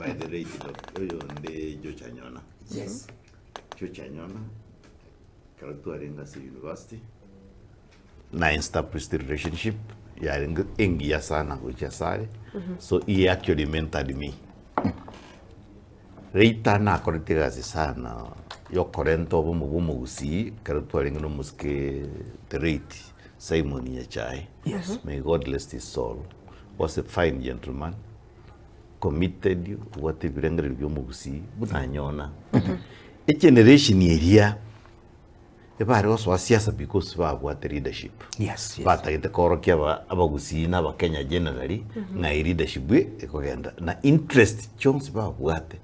by the rate of the Jochanyona. Yes. Jochanyona, Karatuaringa University. Na established the relationship. Ingia sana kuchasari. So he actually mentored me. Reita na koritiga sana. Yo korento Omogusii Karatuaringa no muske the rate Simon Yachai. Yes. May God bless his soul. Was a fine gentleman. Committed you what if Omogusii Bunanyona. A generation here. The bar also was siasa because of what the leadership. Yes. But the Korokia Abagusii na Kenya generally, na leadership we na interest chons ba what.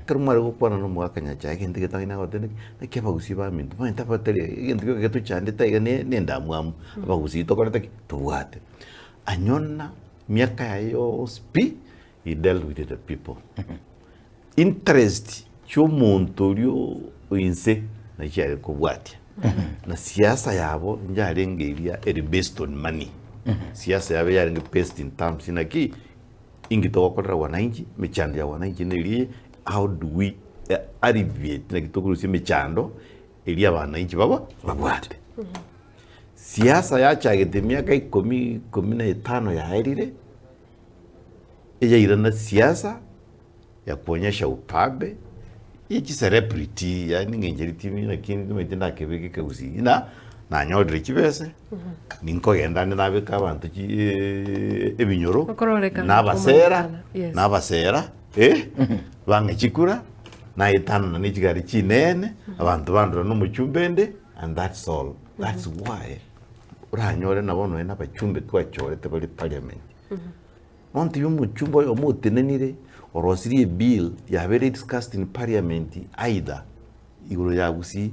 Karumari upana no mwaka nyacha igende getanga watene na Abagusii ba mintu. Ma intapatele igende getu chande taiga nenda mwamu Abagusii to koreta to what. Anyona miaka yayo spi he dealt with the people. Interest chomuntu lyo inse na chale ko what. Na siasa yabo njarengeria based on money. Siasa yabo yarenge based in terms inaki ingitokorera wananchi michando ya wananchi nili how do we alleviate na kitokuru michando ili wananchi baba babwate. Siasa ya chagete miaka 15 ya hairire irana siasa ya kuonyesha upabe ichi celebrity yani ngengeri timi lakini tumetenda kebeke Gusii na nyodre kibese ninko gendane nabeka abantu ebinyoro nabasera bange chikura na itana na chigari chinene abantu bandura no muchumbende and that's all. That's why uranyore nabono ena bachumbe twachorete bali parliament onti yumuchumbo yo mutenenire or was a bill ya very discussed in parliament either iguro ya Gusii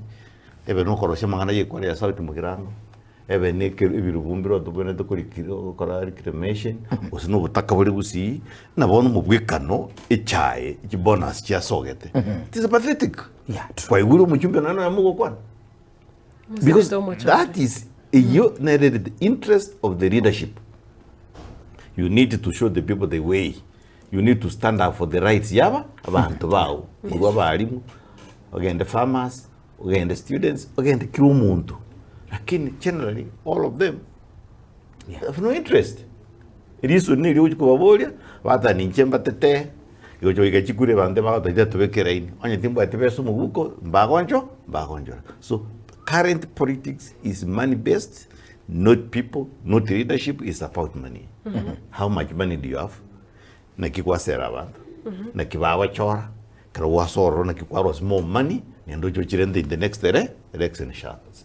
ebe no koroshe mangana ye kwale ya sauti mugirano ebe ne ke ibirubumbiro tubone to kora reclamation osino butaka buri Gusii na bono mubwikano echaye iki bonus cha sogete. It is pathetic. Yeah. Kwa iguro muchumbe nana ya mugo kwana because that is the interest of the leadership. You need to show the people the way. You need to stand up for the rights yaba abantu bawo mugwa balimu again the farmers again the students again the kila muntu lakini generally all of them have no interest. Iriso ni lyo kubabolia bata ninchemba tete yojo ikachikure bande baga tete tubekera ini onye timbo atebeso mubuko mbagonjo so current politics is money based, not people, not leadership. Is about money. How much money do you have? Na kikwa sera bantu na kibawa chora kra wasoro na kikwa more money nendo chochirende in the next election shots.